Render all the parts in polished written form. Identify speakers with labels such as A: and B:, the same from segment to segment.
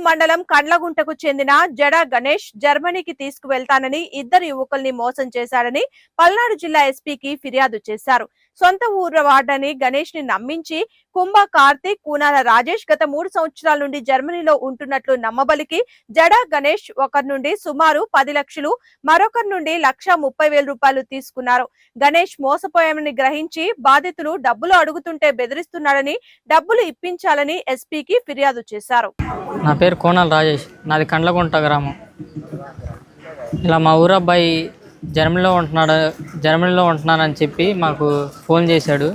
A: మండలం కండ్లగుంటకు చెందిన జడ గణేష్ జర్మనీకి తీసుకువెళ్తానని ఇద్దరు యువకుల్ని మోసం చేశాడని పల్నాడు జిల్లా ఎస్పీకి ఫిర్యాదు చేశారు. సొంత ఊరు వాడని గణేష్ ని నమ్మించి కుంభ కార్తిక్, కూనాల రాజేష్ గత 3 సంవత్సరాల నుండి జర్మనీలో ఉంటున్నట్లు నమ్మబలికి జడ గణేష్ ఒకరి నుండి సుమారు 10 లక్షలు, మరొకరి నుండి 1,30,000 రూపాయలు తీసుకున్నారు. గణేష్ మోసపోయామని గ్రహించి బాధితులు డబ్బులు అడుగుతుంటే బెదిరిస్తున్నాడని, డబ్బులు ఇప్పించాలని ఎస్పీకి ఫిర్యాదు చేశారు.
B: నా పేరు కూనాల రాజేష్, నాది కండ్లగుంట గ్రామం. ఇలా మా ఊరు అబ్బాయి జర్మనీలో ఉంటున్నానని చెప్పి మాకు ఫోన్ చేశాడు.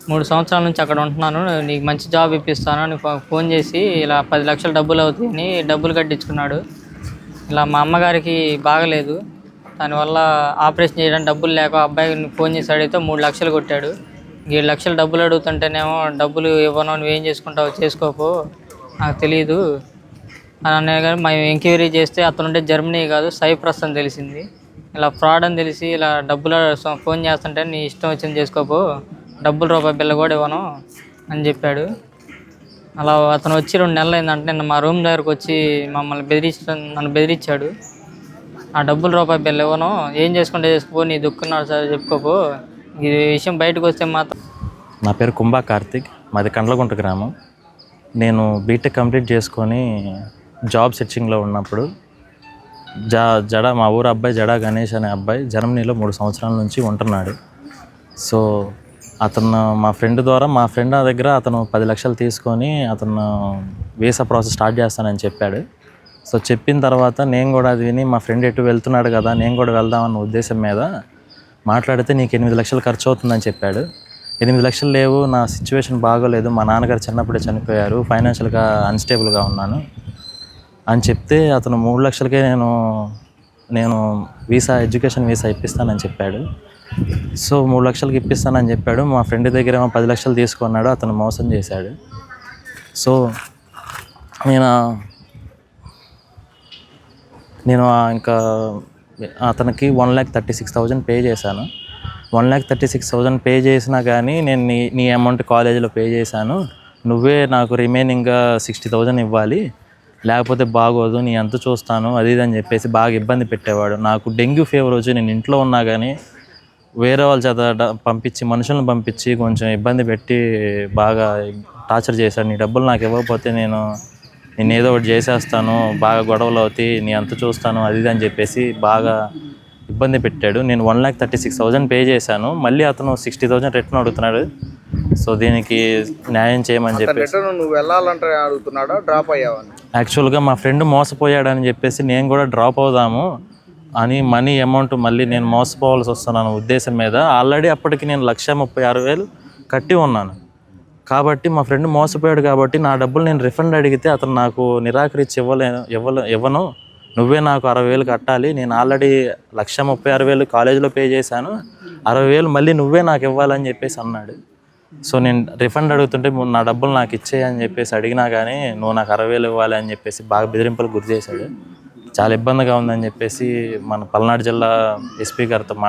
B: 3 సంవత్సరాల నుంచి అక్కడ ఉంటున్నాను, నీకు మంచి జాబ్ ఇప్పిస్తాను అని ఫోన్ చేసి ఇలా 10 లక్షలు డబ్బులు అవుతాయని డబ్బులు కట్టించుకున్నాడు. ఇలా మా అమ్మగారికి బాగలేదు, దానివల్ల ఆపరేషన్ చేయడానికి డబ్బులు లేక అబ్బాయిని ఫోన్ చేసి అడిగితే 3 లక్షలు కొట్టాడు. 7 లక్షలు డబ్బులు అడుగుతుంటేనేమో డబ్బులు ఇవ్వను, నువ్వేం చేసుకుంటావు చేసుకోపో, నాకు తెలియదు అని అన్నయ్య గారు. మేము ఎంక్వైరీ చేస్తే అతనుంటే జర్మనీ కాదు సైప్రస్ అని తెలిసింది. ఇలా ఫ్రాడ్ అని తెలిసి ఇలా డబ్బులు ఫోన్ చేస్తుంటే నీ ఇష్టం వచ్చింది చేసుకోపో, డబ్బులు రూపాయి బిల్ల కూడా ఇవ్వను అని చెప్పాడు. అలా అతను వచ్చి 2 నెలలు అయిందంటే నిన్న మా రూమ్ దగ్గరకు వచ్చి నన్ను బెదిరించాడు. ఆ డబ్బులు రూపాయి బిల్ల ఇవ్వను, ఏం చేసుకుంటే చేసుకోపో, నీ దుక్కున్నాడు సార్ చెప్పుకోపో, ఈ విషయం బయటకు వస్తే మాత్రం.
C: నా పేరు కుంభ కార్తిక్, మాది కండ్లగుంట గ్రామం. నేను బీటెక్ కంప్లీట్ చేసుకొని జాబ్ సెర్చింగ్లో ఉన్నప్పుడు జడ మా ఊరు అబ్బాయి జడ గణేష్ అనే అబ్బాయి జర్మనీలో 3 సంవత్సరాల నుంచి ఉంటున్నాడు. సో అతను మా ఫ్రెండ్ ద్వారా, మా ఫ్రెండ్ దగ్గర అతను 10 లక్షలు తీసుకొని అతను వీసా ప్రాసెస్ స్టార్ట్ చేస్తానని చెప్పాడు. సో చెప్పిన తర్వాత నేను కూడా అది విని మా ఫ్రెండ్ ఎటు వెళ్తున్నాడు కదా, నేను కూడా వెళ్దామన్న ఉద్దేశం మీద మాట్లాడితే నీకు 8 లక్షలు ఖర్చు అవుతుందని చెప్పాడు. 8 లక్షలు లేవు, నా సిచ్యువేషన్ బాగోలేదు, మా నాన్నగారు చిన్నప్పుడే చనిపోయారు, ఫైనాన్షియల్గా అన్స్టేబుల్గా ఉన్నాను అని చెప్తే అతను 3 లక్షలకే నేను ఎడ్యుకేషన్ వీసా ఇప్పిస్తానని చెప్పాడు. సో 3 లక్షలకి ఇప్పిస్తానని చెప్పాడు. మా ఫ్రెండ్ దగ్గర ఏమో 10 లక్షలు తీసుకున్నాడు, అతను మోసం చేశాడు. సో నేను ఇంకా అతనికి 1,36,000 పే చేశాను. 1,36,000 పే చేసినా కానీ నేను నీ అమౌంట్ కాలేజీలో పే చేశాను, నువ్వే నాకు రిమైనింగ్గా 60,000 ఇవ్వాలి, లేకపోతే బాగోదు, నీ ఎంత చూస్తాను అది ఇది అని చెప్పేసి బాగా ఇబ్బంది పెట్టేవాడు. నాకు డెంగ్యూ ఫీవర్ వచ్చి నేను ఇంట్లో ఉన్నా కానీ వేరే వాళ్ళ చేత మనుషులను పంపించి కొంచెం ఇబ్బంది పెట్టి బాగా టార్చర్ చేశాడు. నీ డబ్బులు నాకు ఇవ్వకపోతే నేను ఏదో ఒకటి చేసేస్తాను, బాగా గొడవలు అవుతాయి, నీ ఎంత చూస్తాను అది ఇది అని చెప్పేసి బాగా ఇబ్బంది పెట్టాడు. నేను 1,36,000 పే చేశాను, మళ్ళీ అతను 60,000 రిటర్న్ అడుగుతున్నాడు. సో దీనికి న్యాయం చేయమని చెప్పేసి.
D: నువ్వు వెళ్ళాలంటే అడుగుతున్నాడా, డ్రాప్ అయ్యావని?
C: యాక్చువల్గా మా ఫ్రెండ్ మోసపోయాడని చెప్పేసి నేను కూడా డ్రాప్ అవుదాము అని మనీ అమౌంట్ మళ్ళీ నేను మోసపోవాల్సి వస్తున్నాను ఉద్దేశం మీద. ఆల్రెడీ అప్పటికి నేను 1,36,000 కట్టి ఉన్నాను కాబట్టి మా ఫ్రెండ్ మోసపోయాడు కాబట్టి నా డబ్బులు నేను రిఫండ్ అడిగితే అతను నాకు నిరాకరించి ఇవ్వను, నువ్వే నాకు 60,000 కట్టాలి, నేను ఆల్రెడీ 1,36,000 కాలేజీలో పే చేశాను, 60,000 మళ్ళీ నువ్వే నాకు ఇవ్వాలని చెప్పేసి అన్నాడు. సో నేను రిఫండ్ అడుగుతుంటే నా డబ్బులు నాకు ఇచ్చేయని చెప్పేసి అడిగినా కానీ నువ్వు నాకు 60,000 ఇవ్వాలి అని చెప్పేసి బాగా బెదిరింపులకు గురి చేశాడు. చాలా ఇబ్బందిగా ఉందని చెప్పేసి మన పల్నాడు జిల్లా ఎస్పీ గారితో